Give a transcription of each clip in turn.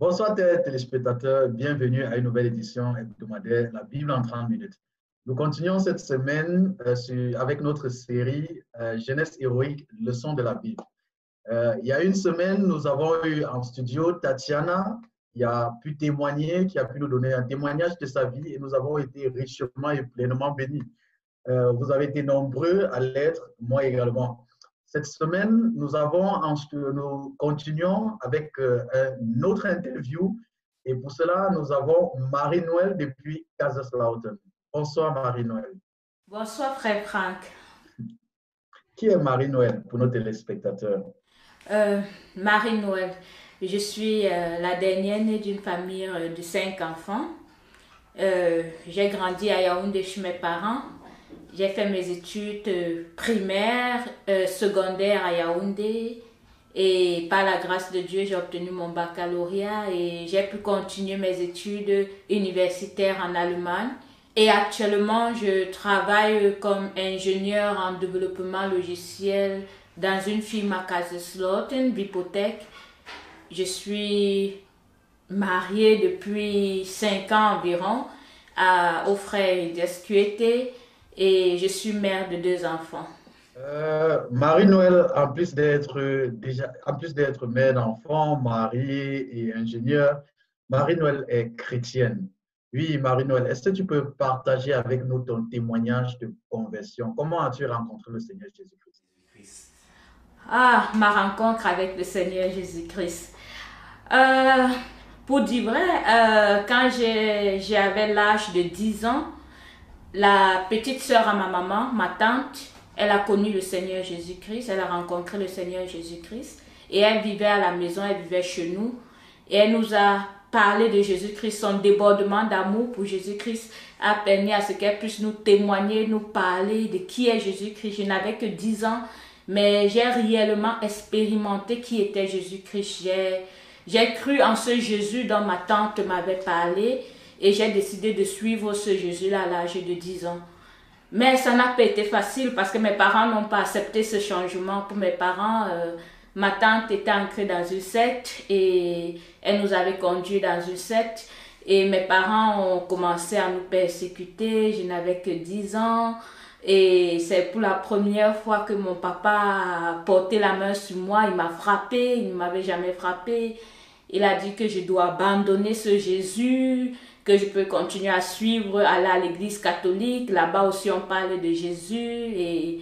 Bonsoir téléspectateurs, bienvenue à une nouvelle édition hebdomadaire, la Bible en 30 minutes. Nous continuons cette semaine avec notre série Jeunesse héroïque, leçon de la Bible. Il y a une semaine, nous avons eu en studio Tatiana qui a pu témoigner, qui a pu nous donner un témoignage de sa vie et nous avons été richement et pleinement bénis. Vous avez été nombreux à l'être, moi également. Cette semaine, nous continuons avec une autre interview et pour cela, nous avons Marie-Noël depuis Kaiserslautern. Bonsoir Marie-Noël. Bonsoir frère Franck. Qui est Marie-Noël pour nos téléspectateurs? Euh, Marie-Noël, je suis la dernière née d'une famille de 5 enfants. J'ai grandi à Yaoundé chez mes parents. J'ai fait mes études primaires, secondaires à Yaoundé. Et par la grâce de Dieu, j'ai obtenu mon baccalauréat et j'ai pu continuer mes études universitaires en Allemagne. Et actuellement, je travaille comme ingénieur en développement logiciel dans une firme à Kaiserslautern, Bipotech. Je suis mariée depuis 5 ans environ au frère Descuete et je suis mère de 2 enfants. Marie-Noël, en plus d'être mère d'enfant, mariée et ingénieure, Marie-Noël est chrétienne. Oui, Marie-Noël, est-ce que tu peux partager avec nous ton témoignage de conversion? Comment as-tu rencontré le Seigneur Jésus-Christ? Ah, ma rencontre avec le Seigneur Jésus-Christ. Euh, pour dire vrai, quand j'avais l'âge de 10 ans, la petite sœur à ma maman, ma tante, elle a connu le Seigneur Jésus-Christ, elle a rencontré le Seigneur Jésus-Christ et elle vivait à la maison, elle vivait chez nous et elle nous a parlé de Jésus-Christ, son débordement d'amour pour Jésus-Christ a permis à ce qu'elle puisse nous témoigner, nous parler de qui est Jésus-Christ. Je n'avais que 10 ans, mais j'ai réellement expérimenté qui était Jésus-Christ. J'ai cru en ce Jésus dont ma tante m'avait parlé et j'ai décidé de suivre ce Jésus-là à l'âge de 10 ans. Mais ça n'a pas été facile parce que mes parents n'ont pas accepté ce changement. Pour mes parents, ma tante était ancrée dans une secte et elle nous avait conduits dans une secte. Et mes parents ont commencé à nous persécuter. Je n'avais que 10 ans. Et c'est pour la première fois que mon papa a porté la main sur moi. Il m'a frappé, il ne m'avait jamais frappé. Il a dit que je dois abandonner ce Jésus, que je peux continuer à suivre, aller à l'église catholique. Là-bas aussi, on parle de Jésus. Et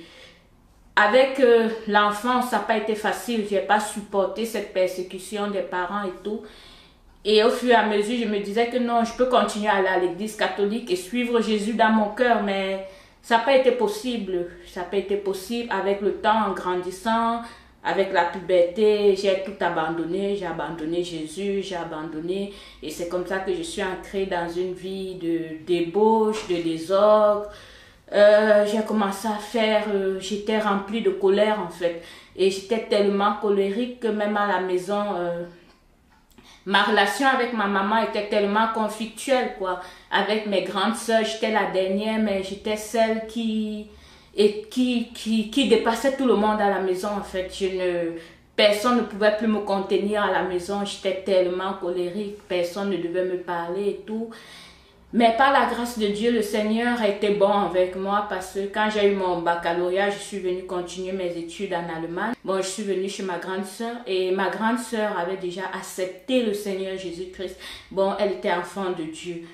avec l'enfance, ça n'a pas été facile. Je n'ai pas supporté cette persécution des parents et tout. Et au fur et à mesure, je me disais que non, je peux continuer à aller à l'église catholique et suivre Jésus dans mon cœur, mais ça n'a pas été possible. Ça n'a pas été possible avec le temps, en grandissant, avec la puberté, j'ai tout abandonné. J'ai abandonné Jésus, j'ai abandonné. Et c'est comme ça que je suis entrée dans une vie de débauche, de désordre. J'ai commencé à faire, j'étais remplie de colère en fait. Et j'étais tellement colérique que même à la maison, ma relation avec ma maman était tellement conflictuelle, quoi. Avec mes grandes sœurs, j'étais la dernière, mais j'étais celle qui dépassait tout le monde à la maison, en fait. Personne ne pouvait plus me contenir à la maison. J'étais tellement colérique, personne ne devait me parler et tout. Mais par la grâce de Dieu, le Seigneur a été bon avec moi parce que quand j'ai eu mon baccalauréat, je suis venue continuer mes études en Allemagne. Bon, je suis venue chez ma grande sœur et ma grande sœur avait déjà accepté le Seigneur Jésus-Christ. Bon, elle était enfant de Dieu.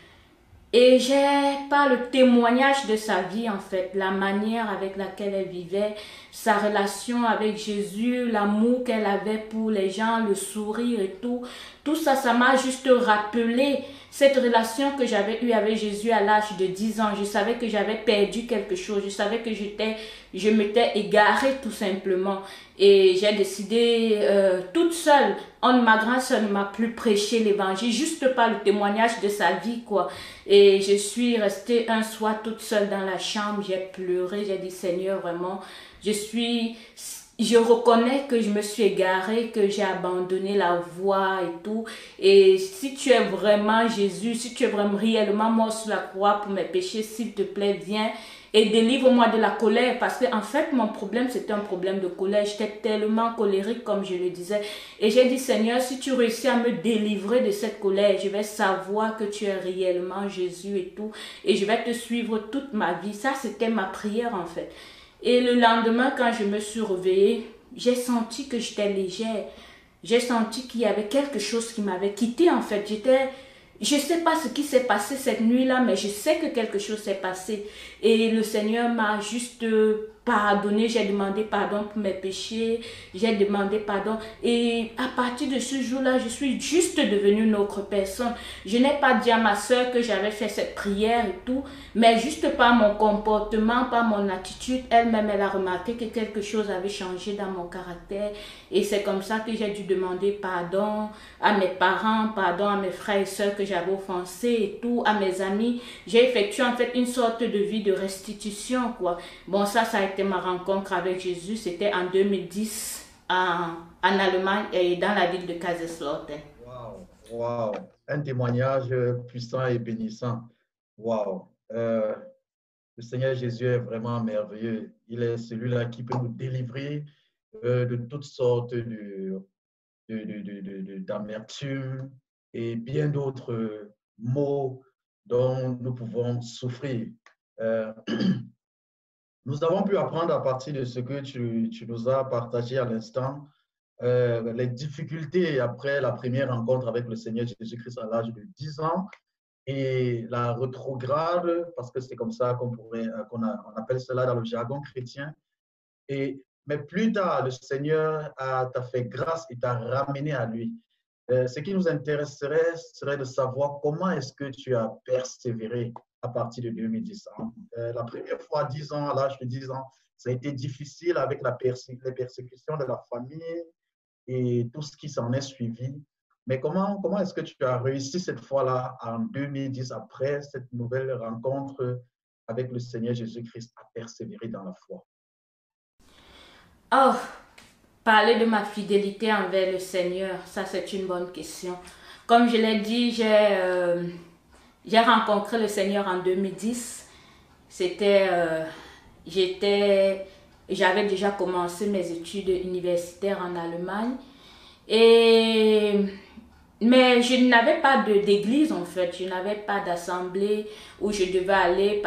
Et j'ai pas le témoignage de sa vie en fait, la manière avec laquelle elle vivait, sa relation avec Jésus, l'amour qu'elle avait pour les gens, le sourire et tout. Tout ça, ça m'a juste rappelé cette relation que j'avais eue avec Jésus à l'âge de 10 ans. Je savais que j'avais perdu quelque chose, je savais que je m'étais égarée tout simplement. Et j'ai décidé toute seule, ma grande sœur ne m'a plus prêché l'évangile, juste pas le témoignage de sa vie quoi. Et je suis restée un soir toute seule dans la chambre, j'ai pleuré, j'ai dit Seigneur vraiment, je reconnais que je me suis égarée, que j'ai abandonné la voie et tout. Et si tu es vraiment Jésus, si tu es vraiment réellement mort sur la croix pour mes péchés, s'il te plaît, viens et délivre-moi de la colère, parce que en fait, mon problème, c'était un problème de colère. J'étais tellement colérique, comme je le disais. Et j'ai dit, Seigneur, si tu réussis à me délivrer de cette colère, je vais savoir que tu es réellement Jésus et tout, et je vais te suivre toute ma vie. Ça, c'était ma prière, en fait. Et le lendemain, quand je me suis réveillée, j'ai senti que j'étais légère. J'ai senti qu'il y avait quelque chose qui m'avait quitté, en fait. Je sais pas ce qui s'est passé cette nuit-là, mais je sais que quelque chose s'est passé. Et le Seigneur m'a juste pardonné. J'ai demandé pardon pour mes péchés. J'ai demandé pardon. Et à partir de ce jour-là, je suis juste devenue une autre personne. Je n'ai pas dit à ma soeur que j'avais fait cette prière et tout, mais juste par mon comportement, par mon attitude, elle-même, elle a remarqué que quelque chose avait changé dans mon caractère. Et c'est comme ça que j'ai dû demander pardon à mes parents, pardon à mes frères et sœurs que j'avais offensés et tout, à mes amis. J'ai effectué en fait une sorte de vie de restitution, quoi. Bon, ça a été ma rencontre avec Jésus. C'était en 2010 en Allemagne et dans la ville de Kaiserslautern. Wow, wow. Un témoignage puissant et bénissant. Wow. Le Seigneur Jésus est vraiment merveilleux. Il est celui-là qui peut nous délivrer de toutes sortes d'amertume et bien d'autres maux dont nous pouvons souffrir. Euh, Nous avons pu apprendre à partir de ce que tu nous as partagé à l'instant, les difficultés après la première rencontre avec le Seigneur Jésus-Christ à l'âge de 10 ans et la rétrograde, parce que c'est comme ça on appelle cela dans le jargon chrétien. Mais plus tard, le Seigneur t'a fait grâce et t'a ramené à lui. Ce qui nous intéresserait serait de savoir comment est-ce que tu as persévéré à partir de 2010. La première fois, 10 ans, à l'âge de 10 ans, ça a été difficile avec les persécutions de la famille et tout ce qui s'en est suivi. Mais comment est-ce que tu as réussi cette fois-là, en 2010, après cette nouvelle rencontre avec le Seigneur Jésus-Christ, à persévérer dans la foi? Oh, parler de ma fidélité envers le Seigneur, ça c'est une bonne question. Comme je l'ai dit, j'ai rencontré le Seigneur en 2010. C'était, j'avais déjà commencé mes études universitaires en Allemagne. Et, mais je n'avais pas d'église en fait, je n'avais pas d'assemblée où je devais aller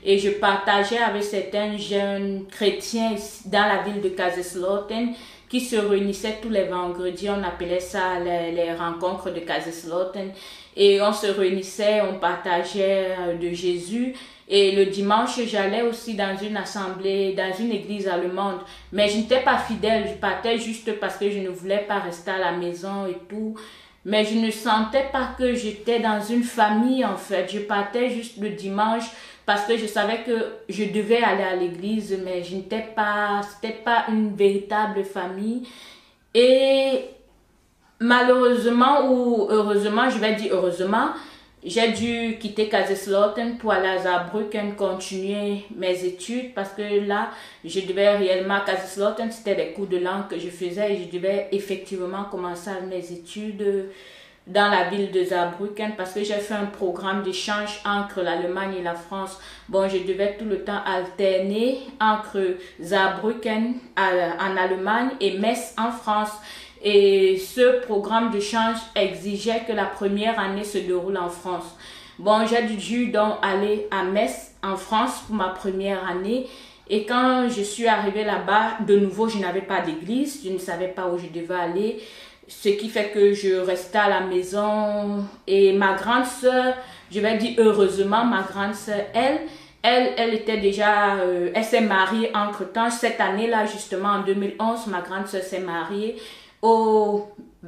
et je partageais avec certains jeunes chrétiens dans la ville de Kaiserslautern qui se réunissaient tous les vendredis. On appelait ça les rencontres de Kaiserslautern. Et on se réunissait, on partageait de Jésus. Et le dimanche, j'allais aussi dans une assemblée, dans une église allemande. Mais je n'étais pas fidèle, je partais juste parce que je ne voulais pas rester à la maison et tout. Mais je ne sentais pas que j'étais dans une famille en fait. Je partais juste le dimanche parce que je savais que je devais aller à l'église, mais c'était pas une véritable famille. Et malheureusement ou heureusement, je vais dire heureusement, j'ai dû quitter Kaiserslautern pour aller à Saarbrücken continuer mes études parce que là, je devais réellement, Kaiserslautern, c'était des cours de langue que je faisais et je devais effectivement commencer mes études dans la ville de Saarbrücken parce que j'ai fait un programme d'échange entre l'Allemagne et la France. Bon, je devais tout le temps alterner entre Saarbrücken en Allemagne et Metz en France. Et ce programme d'échange exigeait que la première année se déroule en France. Bon, j'ai dû donc aller à Metz en France pour ma première année. Et quand je suis arrivée là-bas, de nouveau, je n'avais pas d'église, je ne savais pas où je devais aller. Ce qui fait que je restais à la maison. Et ma grande sœur, je vais dire heureusement, ma grande sœur, elle était déjà, elle s'est mariée entre-temps. Cette année-là, justement, en 2011, ma grande sœur s'est mariée au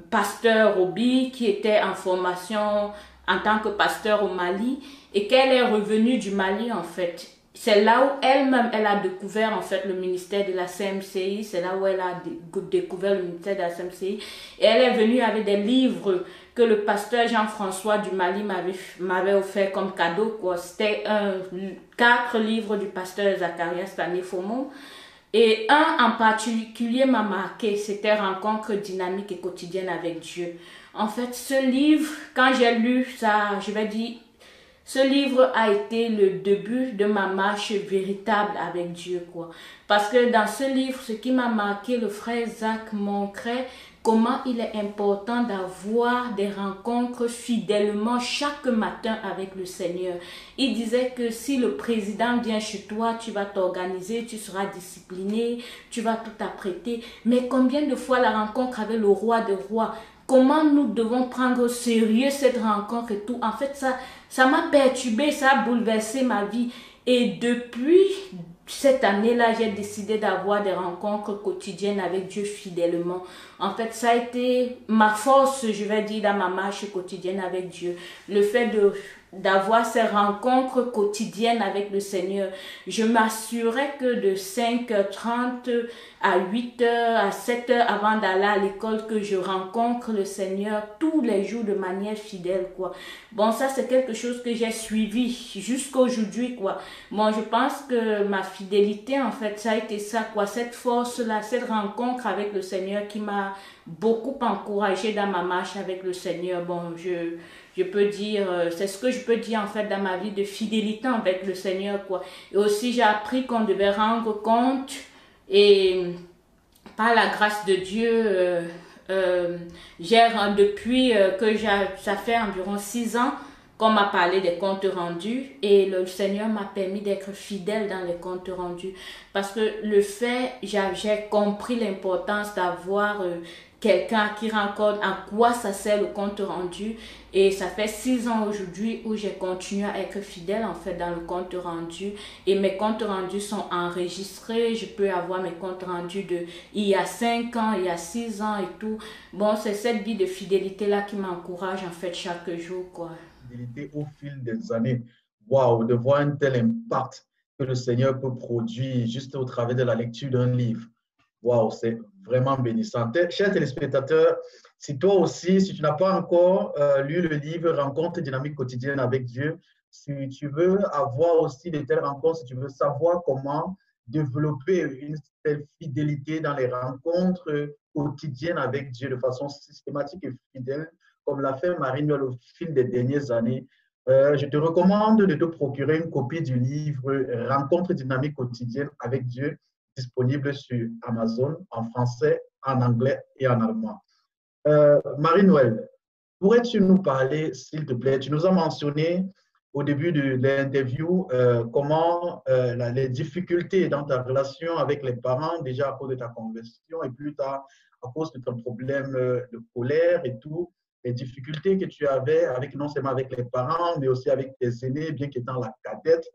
pasteur Roby qui était en formation en tant que pasteur au Mali et qu'elle est revenue du Mali en fait. C'est là où elle-même, elle a découvert en fait le ministère de la CMCI, c'est là où elle a découvert le ministère de la CMCI et elle est venue avec des livres que le pasteur Jean-François du Mali m'avait offert comme cadeau, quoi. C'était 4 livres du pasteur Zacharias Tané-Fomon. Et un en particulier m'a marqué, c'était Rencontre dynamique et quotidienne avec Dieu. En fait, ce livre, quand j'ai lu ça, je vais dire, Ce livre a été le début de ma marche véritable avec Dieu, quoi. Parce que dans ce livre, ce qui m'a marqué, le frère Zach montrait comment il est important d'avoir des rencontres fidèlement chaque matin avec le Seigneur. Il disait que si le président vient chez toi, tu vas t'organiser, tu seras discipliné, tu vas tout apprêter. Mais combien de fois la rencontre avec le roi des rois, comment nous devons prendre au sérieux cette rencontre et tout. En fait, ça m'a perturbé, ça a bouleversé ma vie. Et depuis cette année-là, j'ai décidé d'avoir des rencontres quotidiennes avec Dieu fidèlement. En fait, ça a été ma force, je vais dire, dans ma marche quotidienne avec Dieu. Le fait d'avoir ces rencontres quotidiennes avec le Seigneur. Je m'assurais que de 5h30 à 8h, à 7h avant d'aller à l'école, que je rencontre le Seigneur tous les jours de manière fidèle, quoi. Bon, ça, c'est quelque chose que j'ai suivi jusqu'à aujourd'hui, quoi. Bon, je pense que ma fidélité, en fait, ça a été ça, quoi. Cette force-là, cette rencontre avec le Seigneur qui m'a beaucoup encouragée dans ma marche avec le Seigneur. Bon, je peux dire, c'est ce que je peux dire en fait dans ma vie de fidélité avec le Seigneur, quoi. Et aussi, j'ai appris qu'on devait rendre compte et par la grâce de Dieu, depuis que ça fait environ 6 ans qu'on m'a parlé des comptes rendus et le Seigneur m'a permis d'être fidèle dans les comptes rendus parce que j'ai compris l'importance d'avoir quelqu'un qui raconte à quoi ça sert le compte rendu et ça fait 6 ans aujourd'hui où j'ai continué à être fidèle en fait dans le compte rendu et mes comptes rendus sont enregistrés, je peux avoir mes comptes rendus il y a 5 ans, il y a 6 ans et tout. Bon, c'est cette vie de fidélité là qui m'encourage en fait chaque jour, quoi. Fidélité au fil des années. Waouh, de voir un tel impact que le Seigneur peut produire juste au travers de la lecture d'un livre. Waouh, c'est vraiment bénissant. Chers téléspectateurs, si toi aussi, si tu n'as pas encore lu le livre Rencontre dynamique quotidienne avec Dieu, si tu veux avoir aussi de telles rencontres, si tu veux savoir comment développer une telle fidélité dans les rencontres quotidiennes avec Dieu de façon systématique et fidèle, comme l'a fait Marie-Noël au fil des dernières années, je te recommande de te procurer une copie du livre Rencontre dynamique quotidienne avec Dieu, disponible sur Amazon en français, en anglais et en allemand. Marie-Noël, pourrais-tu nous parler, s'il te plaît, tu nous as mentionné au début de l'interview comment les difficultés dans ta relation avec les parents, déjà à cause de ta conversion et plus tard à cause de ton problème de colère et tout, les difficultés que tu avais avec, non seulement avec les parents, mais aussi avec tes aînés, bien qu'étant la cadette.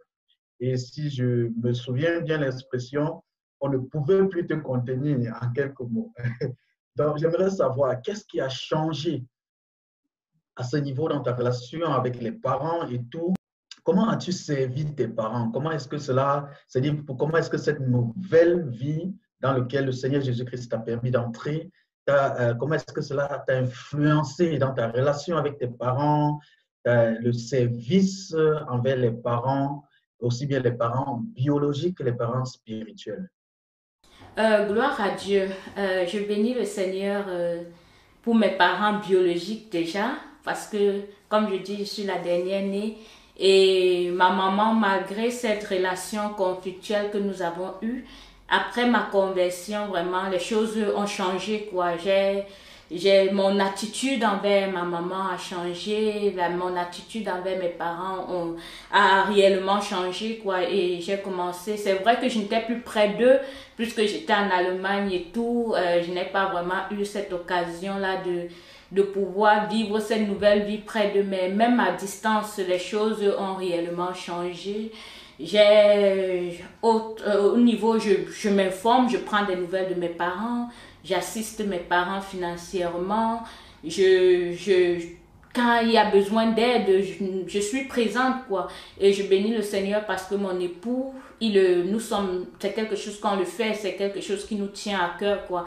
Et si je me souviens bien l'expression, on ne pouvait plus te contenir en quelques mots. Donc, j'aimerais savoir, qu'est-ce qui a changé à ce niveau dans ta relation avec les parents et tout? Comment as-tu servi tes parents? Comment est-ce que comment est-ce que cette nouvelle vie dans laquelle le Seigneur Jésus-Christ t'a permis d'entrer, comment est-ce que cela t'a influencé dans ta relation avec tes parents, le service envers les parents, aussi bien les parents biologiques que les parents spirituels? Gloire à Dieu. Je bénis le Seigneur pour mes parents biologiques déjà, parce que, comme je dis, je suis la dernière née. Et ma maman, malgré cette relation conflictuelle que nous avons eue, après ma conversion, vraiment, les choses ont changé, quoi. Mon attitude envers ma maman a changé, mon attitude envers mes parents a réellement changé, quoi. Et j'ai commencé, c'est vrai que je n'étais plus près d'eux, puisque j'étais en Allemagne et tout, je n'ai pas vraiment eu cette occasion-là de pouvoir vivre cette nouvelle vie près d'eux, mais même à distance, les choses ont réellement changé. Au niveau, je m'informe, je prends des nouvelles de mes parents, j'assiste mes parents financièrement, quand il y a besoin d'aide, je suis présente, quoi. Et je bénis le Seigneur parce que mon époux, c'est quelque chose qu'on le fait, c'est quelque chose qui nous tient à cœur, quoi.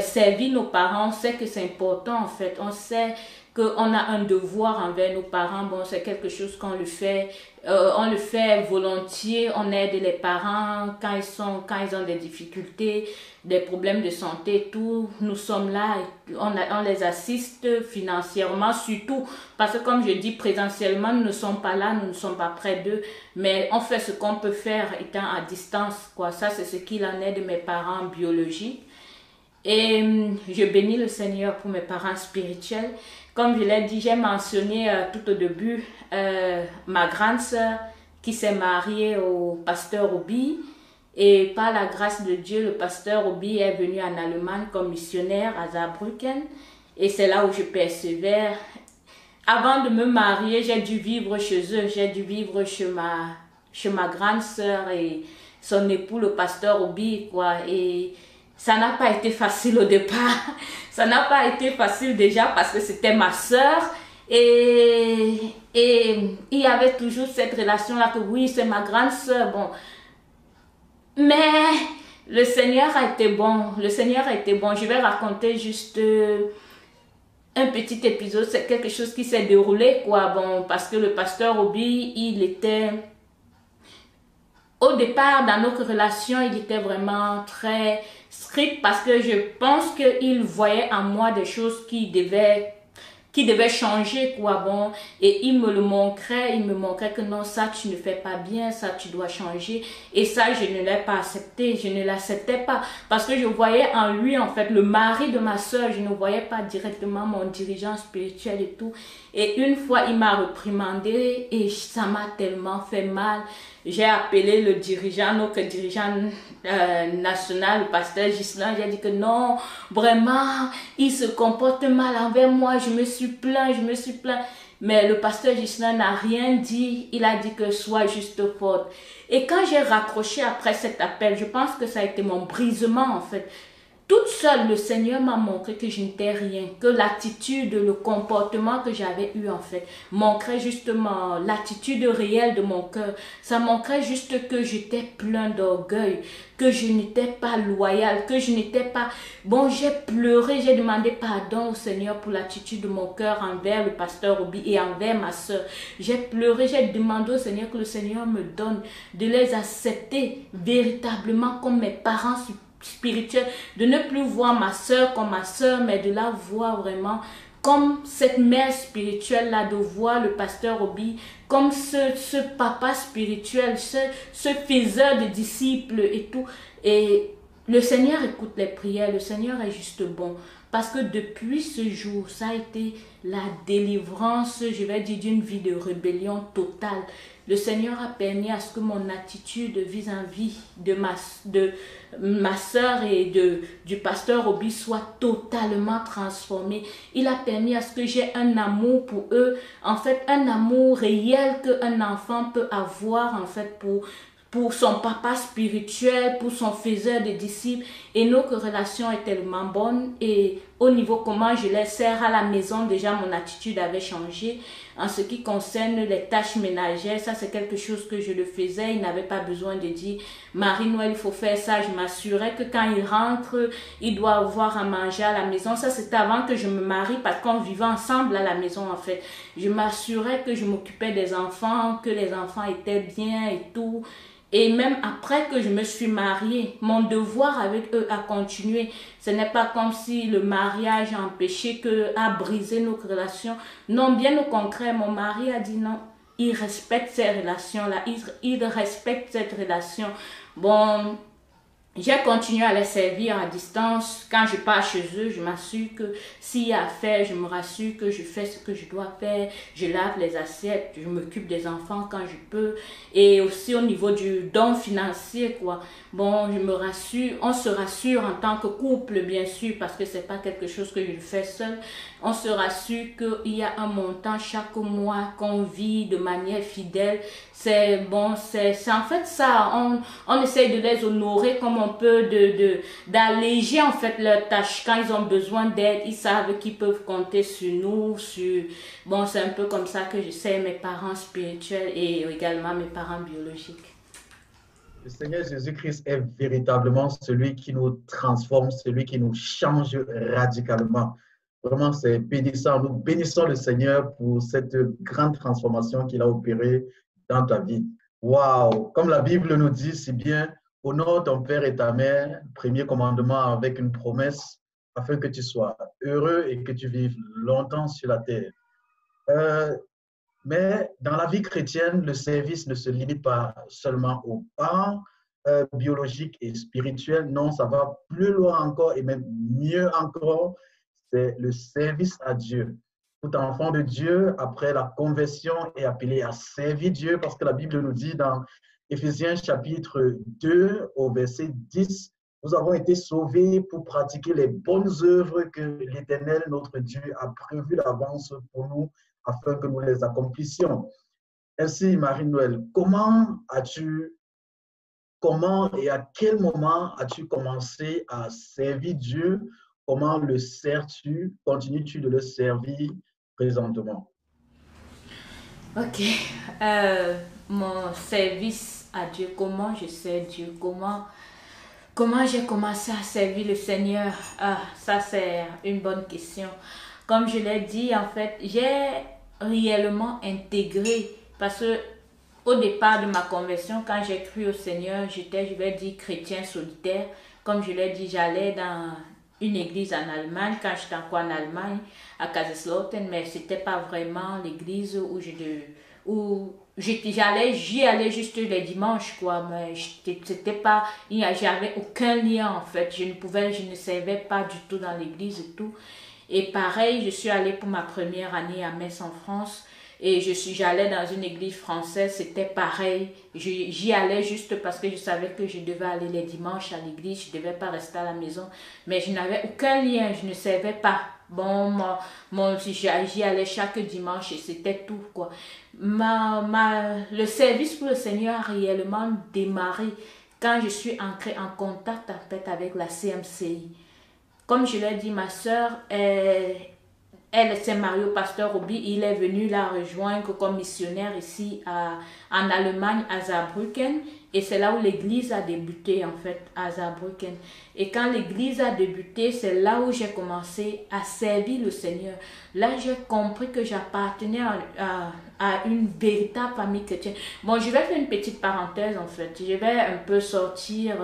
Servir nos parents, on sait que c'est important, en fait. On sait qu'on a un devoir envers nos parents. Bon, c'est quelque chose qu'on on le fait volontiers. On aide les parents quand ils ont des difficultés, des problèmes de santé, tout. Nous sommes là, on les assiste financièrement, surtout parce que comme je dis, présentiellement, nous ne sommes pas là, nous ne sommes pas près d'eux, mais on fait ce qu'on peut faire étant à distance, quoi. Ça, c'est ce qu'il en est de mes parents biologiques. Et je bénis le Seigneur pour mes parents spirituels. Comme je l'ai dit, j'ai mentionné tout au début ma grande sœur qui s'est mariée au pasteur Obi. Et par la grâce de Dieu, le pasteur Obi est venu en Allemagne comme missionnaire à Saarbrücken. Et c'est là où je persévère. Avant de me marier, j'ai dû vivre chez eux. J'ai dû vivre chez ma grande sœur et son époux, le pasteur Obi, quoi. Et ça n'a pas été facile au départ. Ça n'a pas été facile déjà parce que c'était ma sœur. Et il y avait toujours cette relation-là que oui, c'est ma grande sœur. Bon. Mais le Seigneur a été bon. Le Seigneur a été bon. Je vais raconter juste un petit épisode. C'est quelque chose qui s'est déroulé, quoi. Bon, parce que le pasteur Obi, il était... Au départ, dans notre relation, il était vraiment très strict parce que je pense qu'il voyait en moi des choses qui devaient changer, quoi. Bon, et il me montrait que non, ça tu ne fais pas bien, ça tu dois changer. Et ça, je ne l'ai pas accepté, je ne l'acceptais pas parce que je voyais en lui, en fait, le mari de ma soeur. Je ne voyais pas directement mon dirigeant spirituel et tout. Et une fois, il m'a reprimandé et ça m'a tellement fait mal. J'ai appelé le dirigeant, notre dirigeant national, le pasteur Ghislain. J'ai dit que non, vraiment, il se comporte mal envers moi. Je me suis plaint. Mais le pasteur Ghislain n'a rien dit. Il a dit que soit juste faute. Et quand j'ai raccroché après cet appel, je pense que ça a été mon brisement en fait. Toute seule, le Seigneur m'a montré que je n'étais rien, que l'attitude, le comportement que j'avais eu en fait, montrait justement l'attitude réelle de mon cœur. Ça montrait juste que j'étais plein d'orgueil, que je n'étais pas loyale, que je n'étais pas... Bon, j'ai pleuré, j'ai demandé pardon au Seigneur pour l'attitude de mon cœur envers le pasteur Obi et envers ma soeur. J'ai pleuré, j'ai demandé au Seigneur que le Seigneur me donne de les accepter véritablement comme mes parents spirituel, de ne plus voir ma soeur comme ma soeur, mais de la voir vraiment comme cette mère spirituelle là, de voir le pasteur Obi comme ce papa spirituel, ce faiseur de disciples et tout. Et le Seigneur écoute les prières, le Seigneur est juste bon. Parce que depuis ce jour, ça a été la délivrance, je vais dire, d'une vie de rébellion totale. Le Seigneur a permis à ce que mon attitude vis-à-vis de ma soeur et du pasteur Obi soit totalement transformée. Il a permis à ce que j'ai un amour pour eux, en fait un amour réel qu'un enfant peut avoir en fait pour son papa spirituel, pour son faiseur de disciples. Et notre relation est tellement bonne. Et au niveau comment je les sers à la maison, déjà mon attitude avait changé. En ce qui concerne les tâches ménagères, ça c'est quelque chose que je le faisais. Il n'avait pas besoin de dire, Marie-Noël, il faut faire ça. Je m'assurais que quand il rentre, il doit avoir à manger à la maison. Ça c'était avant que je me marie parce qu'on vivait ensemble à la maison en fait. Je m'assurais que je m'occupais des enfants, que les enfants étaient bien et tout. Et même après que je me suis mariée, mon devoir avec eux a continué. Ce n'est pas comme si le mariage a empêché a brisé notre relation. Non, bien au contraire, mon mari a dit non. Il respecte ces relations-là. Il respecte cette relation. Bon, j'ai continué à les servir à distance. Quand je pars chez eux, je m'assure que s'il y a à faire, je me rassure que je fais ce que je dois faire. Je lave les assiettes, je m'occupe des enfants quand je peux. Et aussi au niveau du don financier, quoi. Bon, je me rassure, on se rassure en tant que couple, bien sûr, parce que c'est pas quelque chose que je fais seul. On se rassure qu'il y a un montant chaque mois qu'on vit de manière fidèle. C'est bon, c'est en fait ça. On essaye de les honorer comme on peut, d'alléger en fait leurs tâches. Quand ils ont besoin d'aide, ils savent qu'ils peuvent compter sur nous. Bon, c'est un peu comme ça que je sais mes parents spirituels et également mes parents biologiques. Le Seigneur Jésus-Christ est véritablement celui qui nous transforme, celui qui nous change radicalement. Vraiment, c'est bénissant. Nous bénissons le Seigneur pour cette grande transformation qu'il a opérée dans ta vie. Waouh! Comme la Bible nous dit si bien, honore ton père et ta mère, premier commandement avec une promesse, afin que tu sois heureux et que tu vives longtemps sur la terre. Euh, mais dans la vie chrétienne, le service ne se limite pas seulement aux parents biologiques et spirituels. Non, ça va plus loin encore et même mieux encore, c'est le service à Dieu. Tout enfant de Dieu, après la conversion, est appelé à servir Dieu parce que la Bible nous dit dans Éphésiens chapitre 2 au verset 10, nous avons été sauvés pour pratiquer les bonnes œuvres que l'Éternel, notre Dieu, a prévues d'avance pour nous afin que nous les accomplissions. Ainsi, Marie-Noël, comment et à quel moment as-tu commencé à servir Dieu? Comment le sers-tu? Continues-tu de le servir présentement? Ok. Mon service à Dieu, comment je sers Dieu, comment j'ai commencé à servir le Seigneur? Ah, ça c'est une bonne question. Comme je l'ai dit, en fait, j'ai réellement intégré parce que au départ de ma conversion, quand j'ai cru au Seigneur, j'étais, je vais dire, chrétien solitaire. Comme je l'ai dit, j'allais dans une église en Allemagne, quand j'étais encore en Allemagne, à Kaiserslautern, mais c'était pas vraiment l'église j'y allais juste les dimanches, quoi, mais c'était pas, j'avais aucun lien, en fait. Je ne servais pas du tout dans l'église et tout. Et pareil, je suis allée pour ma première année à Metz en France. Et j'allais dans une église française, c'était pareil. J'y allais juste parce que je savais que je devais aller les dimanches à l'église, je ne devais pas rester à la maison. Mais je n'avais aucun lien, je ne savais pas. Bon, j'y allais chaque dimanche et c'était tout, quoi. Le service pour le Seigneur a réellement démarré quand je suis entrée en contact en fait, avec la CMCI. Comme je l'ai dit, ma soeur, elle s'est mariée au pasteur Roby. Il est venu la rejoindre comme missionnaire ici en Allemagne, à Saarbrücken. Et c'est là où l'église a débuté, en fait, à Saarbrücken. Et quand l'église a débuté, c'est là où j'ai commencé à servir le Seigneur. Là, j'ai compris que j'appartenais à une véritable famille chrétienne. Bon, je vais faire une petite parenthèse, en fait. Je vais un peu sortir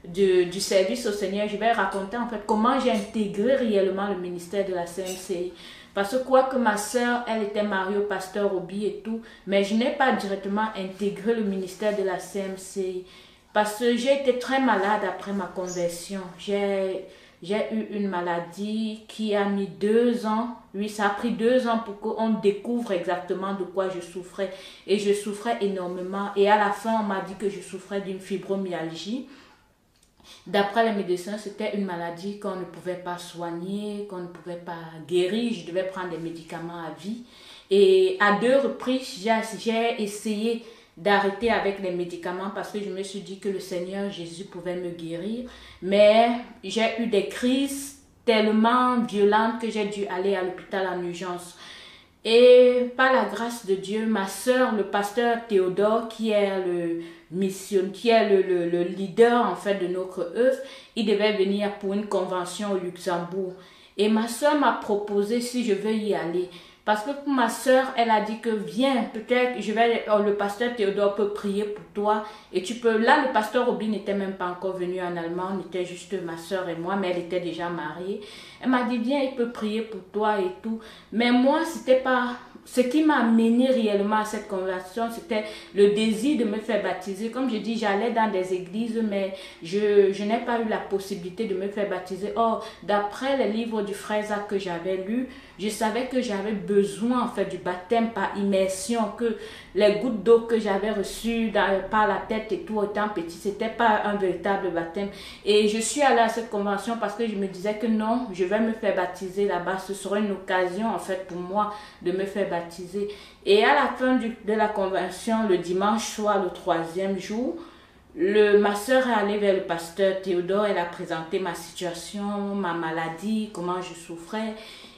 du service au Seigneur. Je vais raconter, en fait, comment j'ai intégré réellement le ministère de la CMCI. Parce que quoique ma soeur, elle était mariée au pasteur Roby et tout, mais je n'ai pas directement intégré le ministère de la CMCI. Parce que j'ai été très malade après ma conversion. J'ai eu une maladie qui a mis 2 ans. Oui, ça a pris 2 ans pour qu'on découvre exactement de quoi je souffrais. Et je souffrais énormément. Et à la fin, on m'a dit que je souffrais d'une fibromyalgie. D'après les médecins, c'était une maladie qu'on ne pouvait pas soigner, qu'on ne pouvait pas guérir. Je devais prendre des médicaments à vie. Et à 2 reprises, j'ai essayé d'arrêter avec les médicaments parce que je me suis dit que le Seigneur Jésus pouvait me guérir. Mais j'ai eu des crises tellement violentes que j'ai dû aller à l'hôpital en urgence. Et par la grâce de Dieu, ma soeur, le pasteur Théodore, qui est le leader en fait de notre œuvre, il devait venir pour une convention au Luxembourg. Et ma soeur m'a proposé si je veux y aller. Parce que pour ma soeur, elle a dit que viens, peut-être le pasteur Théodore peut prier pour toi. Et tu peux, là le pasteur Robin n'était même pas encore venu en Allemagne, on était juste ma soeur et moi, mais elle était déjà mariée. Elle m'a dit viens, il peut prier pour toi et tout. Mais moi, c'était pas, ce qui m'a amené réellement à cette conversion, c'était le désir de me faire baptiser. Comme je dis, j'allais dans des églises, mais je n'ai pas eu la possibilité de me faire baptiser. Or, d'après les livres du frère Zach que j'avais lus, je savais que j'avais besoin en fait du baptême par immersion, que les gouttes d'eau que j'avais reçues par la tête et tout étant petit, c'était pas un véritable baptême. Et je suis allée à cette convention parce que je me disais que non, je vais me faire baptiser là-bas. Ce sera une occasion en fait pour moi de me faire baptiser. Et à la fin de la convention, le dimanche soir, le 3e jour, ma soeur est allée vers le pasteur Théodore, elle a présenté ma situation, ma maladie, comment je souffrais.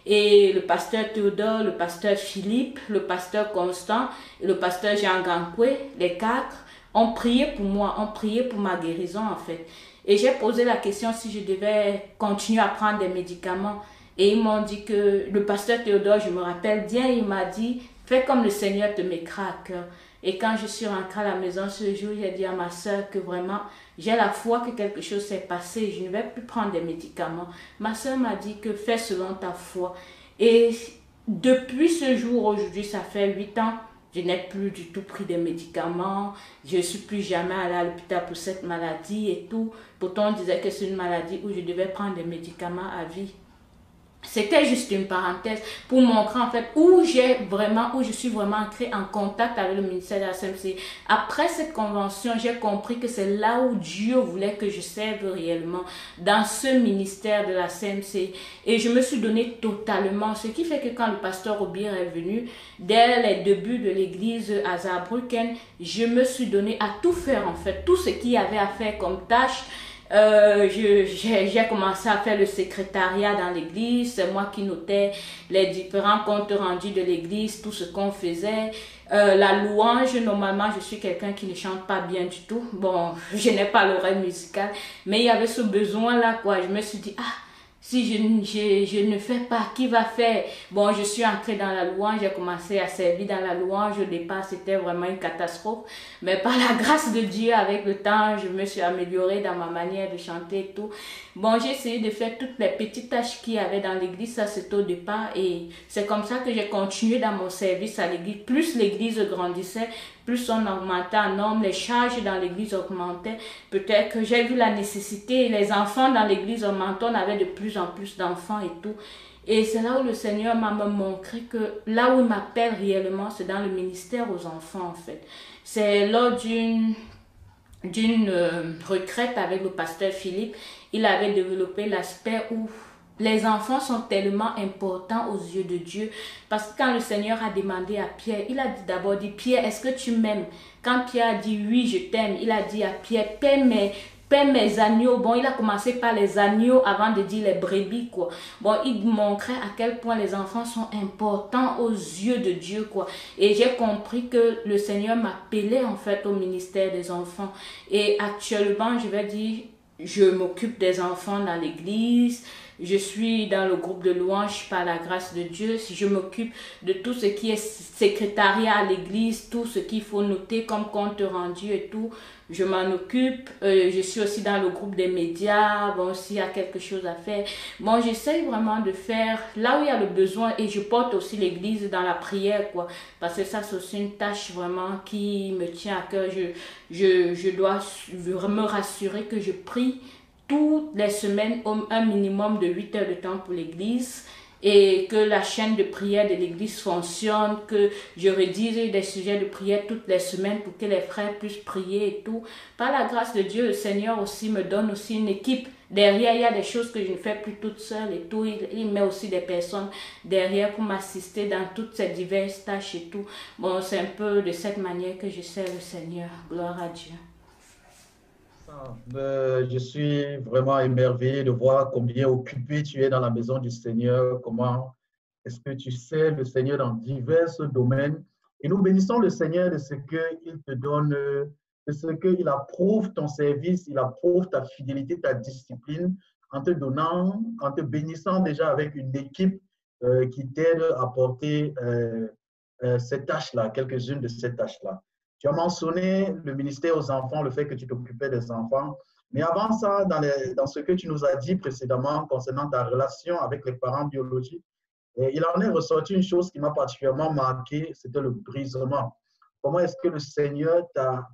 Et le pasteur Théodore, le pasteur Philippe, le pasteur Constant et le pasteur Jean Gankoué, les 4, ont prié pour moi, ont prié pour ma guérison en fait. Et j'ai posé la question si je devais continuer à prendre des médicaments. Et ils m'ont dit que le pasteur Théodore, je me rappelle bien, il m'a dit, fais comme le Seigneur te mettra à cœur. Et quand je suis rentrée à la maison ce jour, j'ai dit à ma soeur que vraiment, j'ai la foi que quelque chose s'est passé, je ne vais plus prendre des médicaments. Ma soeur m'a dit que fais selon ta foi. Et depuis ce jour, aujourd'hui, ça fait 8 ans, je n'ai plus du tout pris des médicaments. Je ne suis plus jamais allée à l'hôpital pour cette maladie et tout. Pourtant, on disait que c'est une maladie où je devais prendre des médicaments à vie. C'était juste une parenthèse pour montrer en fait où je suis vraiment entrée en contact avec le ministère de la CMC. Après cette convention, j'ai compris que c'est là où Dieu voulait que je serve réellement, dans ce ministère de la CMC. Et je me suis donné totalement, ce qui fait que quand le pasteur Robir est venu, dès les débuts de l'église à Saarbrücken, je me suis donné à tout faire en fait, tout ce qu'il y avait à faire comme tâche. J'ai commencé à faire le secrétariat dans l'église, c'est moi qui notais les différents comptes rendus de l'église, tout ce qu'on faisait. La louange, normalement, je suis quelqu'un qui ne chante pas bien du tout. Bon, je n'ai pas l'oreille musicale, mais il y avait ce besoin-là, quoi. Je me suis dit, si je ne fais pas, qui va faire? Bon, je suis entrée dans la louange, j'ai commencé à servir dans la louange. Au départ, c'était vraiment une catastrophe. Mais par la grâce de Dieu, avec le temps, je me suis améliorée dans ma manière de chanter et tout. Bon, j'ai essayé de faire toutes les petites tâches qu'il y avait dans l'église, ça c'était au départ. Et c'est comme ça que j'ai continué dans mon service à l'église. Plus l'église grandissait, plus on augmentait en nombre, les charges dans l'église augmentaient. Peut-être que j'ai vu la nécessité, les enfants dans l'église augmentaient, on avait de plus en plus d'enfants et tout. Et c'est là où le Seigneur m'a montré que là où il m'appelle réellement, c'est dans le ministère aux enfants en fait. C'est lors d'une retraite avec le pasteur Philippe, il avait développé l'aspect où les enfants sont tellement importants aux yeux de Dieu. Parce que quand le Seigneur a demandé à Pierre, il a d'abord dit, Pierre, est-ce que tu m'aimes? Quand Pierre a dit, oui, je t'aime, il a dit à Pierre, paie mes agneaux. Bon, il a commencé par les agneaux avant de dire les brebis, quoi. Bon, il montrait à quel point les enfants sont importants aux yeux de Dieu, quoi. Et j'ai compris que le Seigneur m'appelait, en fait, au ministère des enfants. Et actuellement, je vais dire, je m'occupe des enfants dans l'église. Je suis dans le groupe de louange par la grâce de Dieu. Je m'occupe de tout ce qui est secrétariat à l'église, tout ce qu'il faut noter comme compte rendu et tout. Je m'en occupe. Je suis aussi dans le groupe des médias. Bon, s'il y a quelque chose à faire. Bon, j'essaye vraiment de faire là où il y a le besoin et je porte aussi l'église dans la prière, quoi. Parce que ça, c'est aussi une tâche vraiment qui me tient à cœur. Je dois me rassurer que je prie toutes les semaines un minimum de 8 heures de temps pour l'église et que la chaîne de prière de l'église fonctionne, que je rédige des sujets de prière toutes les semaines pour que les frères puissent prier et tout. Par la grâce de Dieu, le Seigneur aussi me donne aussi une équipe. Derrière, il y a des choses que je ne fais plus toute seule et tout. Il met aussi des personnes derrière pour m'assister dans toutes ces diverses tâches et tout. Bon, c'est un peu de cette manière que je sers le Seigneur. Gloire à Dieu. Je suis vraiment émerveillé de voir combien occupé tu es dans la maison du Seigneur, comment est-ce que tu sers le Seigneur dans divers domaines. Et nous bénissons le Seigneur de ce qu'il te donne, de ce qu'il approuve ton service, il approuve ta fidélité, ta discipline, en te donnant, en te bénissant déjà avec une équipe qui t'aide à porter ces tâches-là, quelques-unes de ces tâches-là. Tu as mentionné le ministère aux enfants, le fait que tu t'occupais des enfants. Mais avant ça, dans ce que tu nous as dit précédemment concernant ta relation avec les parents biologiques, il en est ressorti une chose qui m'a particulièrement marqué, c'était le brisement. Comment est-ce que le Seigneur,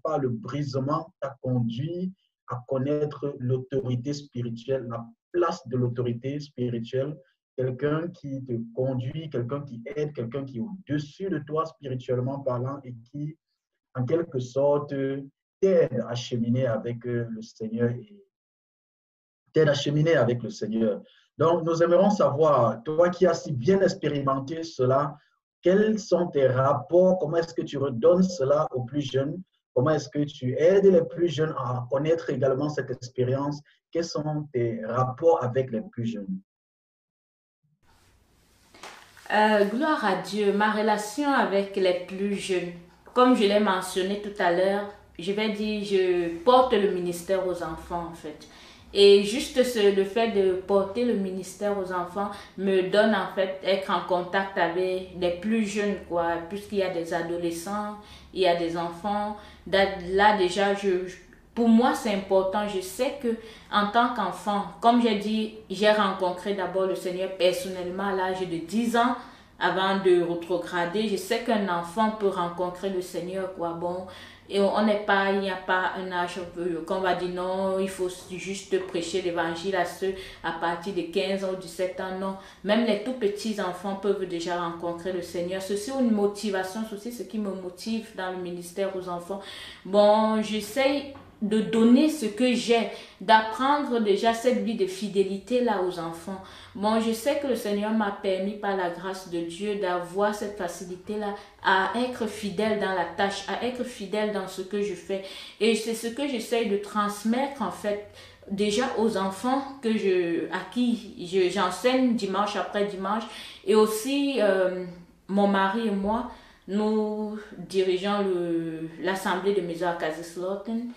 par le brisement, t'a conduit à connaître l'autorité spirituelle, la place de l'autorité spirituelle, quelqu'un qui te conduit, quelqu'un qui aide, quelqu'un qui est au-dessus de toi spirituellement parlant et qui en quelque sorte, t'aide à cheminer avec le Seigneur t'aide à cheminer avec le Seigneur. Donc, nous aimerons savoir, toi qui as si bien expérimenté cela, quels sont tes rapports, comment est-ce que tu redonnes cela aux plus jeunes, comment est-ce que tu aides les plus jeunes à connaître également cette expérience, quels sont tes rapports avec les plus jeunes? Gloire à Dieu, ma relation avec les plus jeunes. Comme je l'ai mentionné tout à l'heure, je vais dire, je porte le ministère aux enfants en fait. Et juste le fait de porter le ministère aux enfants me donne en fait être en contact avec les plus jeunes, quoi, puisqu'il y a des adolescents, il y a des enfants. Là déjà, pour moi, c'est important. Je sais que en tant qu'enfant, comme j'ai dit, j'ai rencontré d'abord le Seigneur personnellement à l'âge de 10 ans avant de rétrograder. Je sais qu'un enfant peut rencontrer le Seigneur, quoi. Bon, et on n'est pas, il n'y a pas un âge qu'on va dire non, il faut juste prêcher l'évangile à ceux à partir de 15 ans ou 17 ans. Non, même les tout petits enfants peuvent déjà rencontrer le Seigneur. Ceci est une motivation, ceci ce qui me motive dans le ministère aux enfants. Bon, j'essaye de donner ce que j'ai, d'apprendre déjà cette vie de fidélité là aux enfants. Bon, je sais que le Seigneur m'a permis par la grâce de Dieu d'avoir cette facilité là à être fidèle dans la tâche, à être fidèle dans ce que je fais. Et c'est ce que j'essaie de transmettre en fait déjà aux enfants à qui j'enseigne dimanche après dimanche. Et aussi mon mari et moi, nous dirigeons l'assemblée de Maison à Kaiserslautern.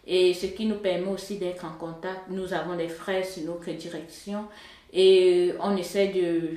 Et ce qui nous permet aussi d'être en contact. Nous avons des frères sur notre direction et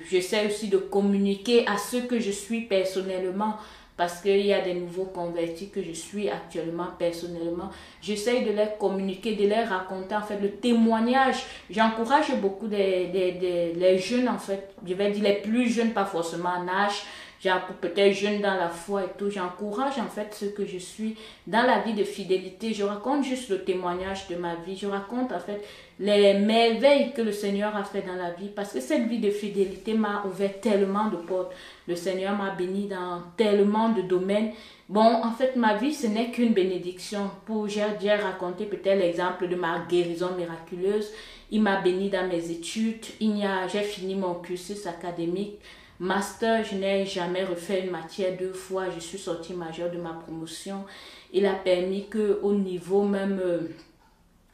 j'essaie aussi de communiquer à ceux que je suis personnellement, parce qu'il y a des nouveaux convertis que je suis actuellement personnellement. J'essaie de leur communiquer, de leur raconter en fait le témoignage. J'encourage beaucoup les jeunes en fait, je vais dire les plus jeunes, pas forcément en âge, genre peut-être jeune dans la foi et tout. J'encourage en fait ce que je suis dans la vie de fidélité. Je raconte juste le témoignage de ma vie. Je raconte en fait les merveilles que le Seigneur a fait dans la vie, parce que cette vie de fidélité m'a ouvert tellement de portes. Le Seigneur m'a béni dans tellement de domaines. Bon, en fait, ma vie, ce n'est qu'une bénédiction. J'ai raconté peut-être l'exemple de ma guérison miraculeuse. Il m'a béni dans mes études. J'ai fini mon cursus académique. Master, je n'ai jamais refait une matière 2 fois. Je suis sortie majeure de ma promotion. Il a permis qu'au niveau même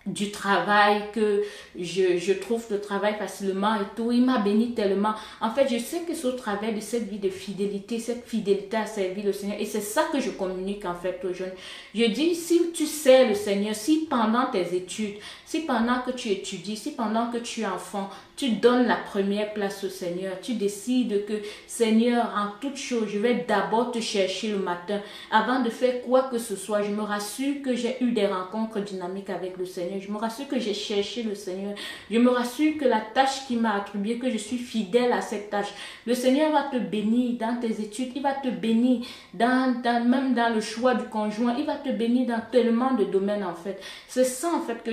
du travail, que je trouve le travail facilement et tout. Il m'a béni tellement. En fait, je sais que c'est au travers de cette vie de fidélité, cette fidélité à servir le Seigneur. Et c'est ça que je communique en fait aux jeunes. Je dis, si tu sers le Seigneur, si pendant tes études, si pendant que tu étudies, si pendant que tu es enfant, tu donnes la première place au Seigneur, tu décides que Seigneur, en toute chose, je vais d'abord te chercher le matin. Avant de faire quoi que ce soit, je me rassure que j'ai eu des rencontres dynamiques avec le Seigneur. Je me rassure que j'ai cherché le Seigneur. Je me rassure que la tâche qu'il m'a attribuée, que je suis fidèle à cette tâche. Le Seigneur va te bénir dans tes études. Il va te bénir même dans le choix du conjoint. Il va te bénir dans tellement de domaines en fait. C'est ça en fait que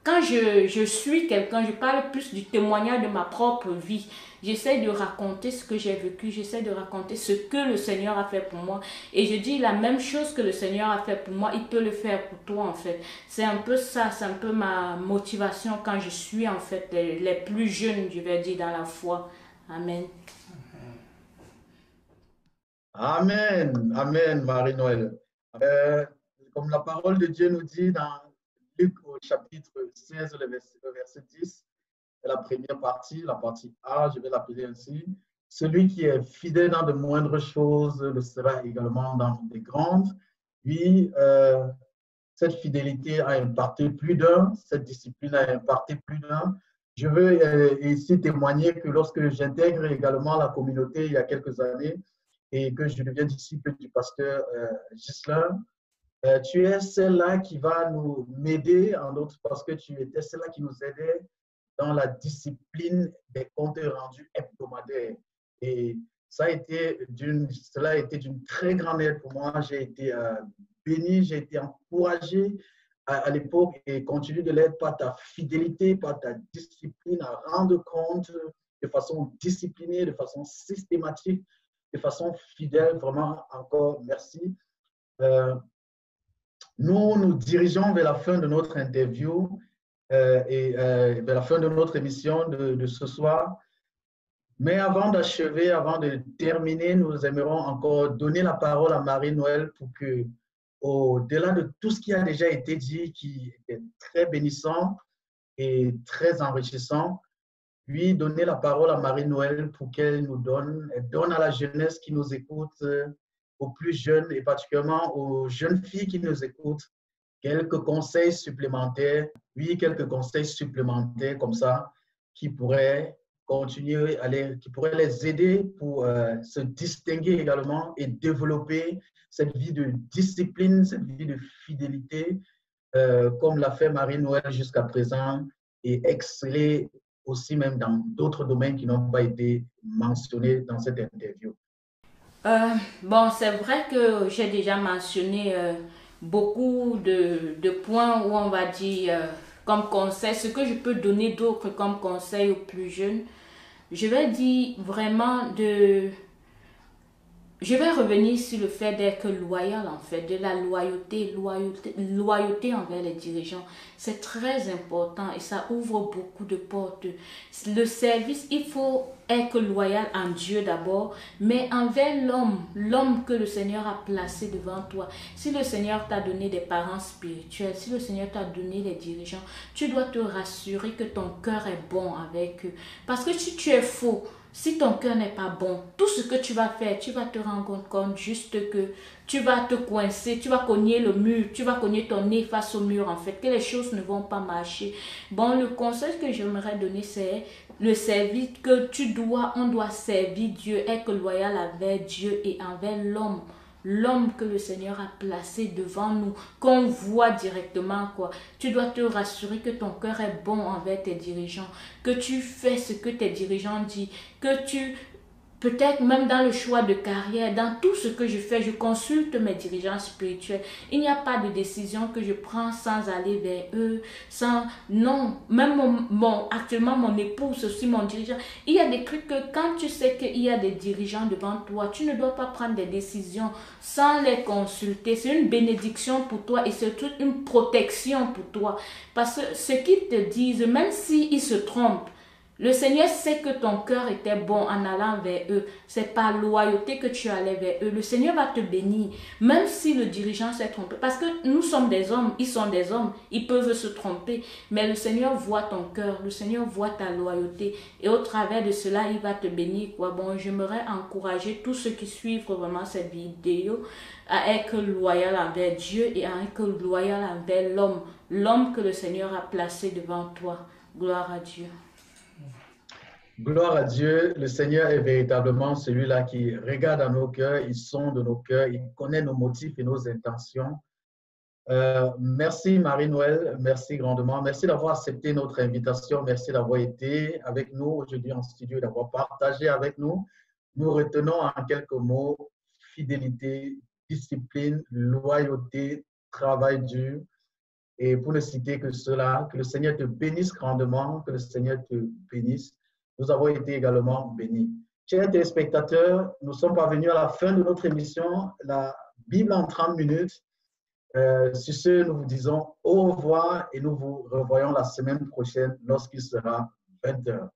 quand je suis quelqu'un, je parle plus du témoignage de ma propre vie. J'essaie de raconter ce que j'ai vécu, j'essaie de raconter ce que le Seigneur a fait pour moi. Et je dis la même chose que le Seigneur a fait pour moi, il peut le faire pour toi en fait. C'est un peu ça, c'est un peu ma motivation quand je suis en fait les plus jeunes, je vais dire, dans la foi. Amen. Amen, amen, Marie-Noël. Comme la parole de Dieu nous dit dans Luc au chapitre 16, le verset 10, la première partie, la partie A, je vais l'appeler ainsi. Celui qui est fidèle dans de moindres choses le sera également dans des grandes. Puis, cette fidélité a impacté plus d'un, cette discipline a impacté plus d'un. Je veux ici témoigner que lorsque j'intègre également la communauté il y a quelques années et que je deviens disciple du pasteur Ghislain, tu es celle-là qui va nous m'aider, en d'autres, parce que tu étais celle-là qui nous aidait dans la discipline des comptes rendus hebdomadaires. Et cela a été d'une très grande aide pour moi. J'ai été béni, j'ai été encouragé à l'époque et continue de l'être par ta fidélité, par ta discipline à rendre compte de façon disciplinée, de façon systématique, de façon fidèle. Vraiment, encore merci. Nous nous dirigeons vers la fin de notre interview et vers la fin de notre émission de ce soir. Mais avant d'achever, avant de terminer, nous aimerons encore donner la parole à Marie-Noël pour que, au-delà de tout ce qui a déjà été dit, qui est très bénissant et très enrichissant, lui donner la parole à Marie-Noël pour qu'elle nous donne à la jeunesse qui nous écoute, aux plus jeunes et particulièrement aux jeunes filles qui nous écoutent, quelques conseils supplémentaires, oui, quelques conseils supplémentaires comme ça qui pourraient continuer qui pourraient les aider pour se distinguer également et développer cette vie de discipline, cette vie de fidélité, comme l'a fait Marie-Noël jusqu'à présent, et exceller aussi même dans d'autres domaines qui n'ont pas été mentionnés dans cette interview. Bon, c'est vrai que j'ai déjà mentionné beaucoup de points où on va dire comme conseil, ce que je peux donner d'autres comme conseil aux plus jeunes. Je vais dire vraiment je vais revenir sur le fait d'être loyal, en fait, de la loyauté envers les dirigeants. C'est très important et ça ouvre beaucoup de portes. Le service, il faut être loyal en Dieu d'abord, mais envers l'homme que le Seigneur a placé devant toi. Si le Seigneur t'a donné des parents spirituels, si le Seigneur t'a donné des dirigeants, tu dois te rassurer que ton cœur est bon avec eux. Parce que si tu es faux, si ton cœur n'est pas bon, tout ce que tu vas faire, tu vas te rendre compte juste que tu vas te coincer, tu vas cogner le mur, tu vas cogner ton nez face au mur en fait, que les choses ne vont pas marcher. Bon, le conseil que j'aimerais donner, c'est le service que on doit servir Dieu, être loyal avec Dieu et envers l'homme que le Seigneur a placé devant nous, qu'on voit directement quoi. Tu dois te rassurer que ton cœur est bon envers tes dirigeants, que tu fais ce que tes dirigeants disent, que tu peut-être même dans le choix de carrière, dans tout ce que je fais, je consulte mes dirigeants spirituels. Il n'y a pas de décision que je prends sans aller vers eux, non, même actuellement mon époux, c'est aussi mon dirigeant. Il y a des trucs que quand tu sais qu'il y a des dirigeants devant toi, tu ne dois pas prendre des décisions sans les consulter. C'est une bénédiction pour toi et surtout une protection pour toi. Parce que ce qu'ils te disent, même s'ils se trompent, le Seigneur sait que ton cœur était bon en allant vers eux. C'est par loyauté que tu allais vers eux. Le Seigneur va te bénir, même si le dirigeant s'est trompé. Parce que nous sommes des hommes, ils sont des hommes, ils peuvent se tromper. Mais le Seigneur voit ton cœur, le Seigneur voit ta loyauté. Et au travers de cela, il va te bénir. Bon, j'aimerais encourager tous ceux qui suivent vraiment cette vidéo à être loyal envers Dieu et à être loyal envers l'homme que le Seigneur a placé devant toi. Gloire à Dieu. Gloire à Dieu, le Seigneur est véritablement celui-là qui regarde à nos cœurs, il sonde nos cœurs, il connaît nos motifs et nos intentions. Merci Marie-Noël, merci grandement. Merci d'avoir accepté notre invitation, merci d'avoir été avec nous aujourd'hui en studio, d'avoir partagé avec nous. Nous retenons en quelques mots fidélité, discipline, loyauté, travail dur. Et pour ne citer que cela, que le Seigneur te bénisse grandement, que le Seigneur te bénisse. Nous avons été également bénis. Chers téléspectateurs, nous sommes parvenus à la fin de notre émission, la Bible en 30 minutes. Sur ce, nous vous disons au revoir et nous vous revoyons la semaine prochaine lorsqu'il sera 20 h.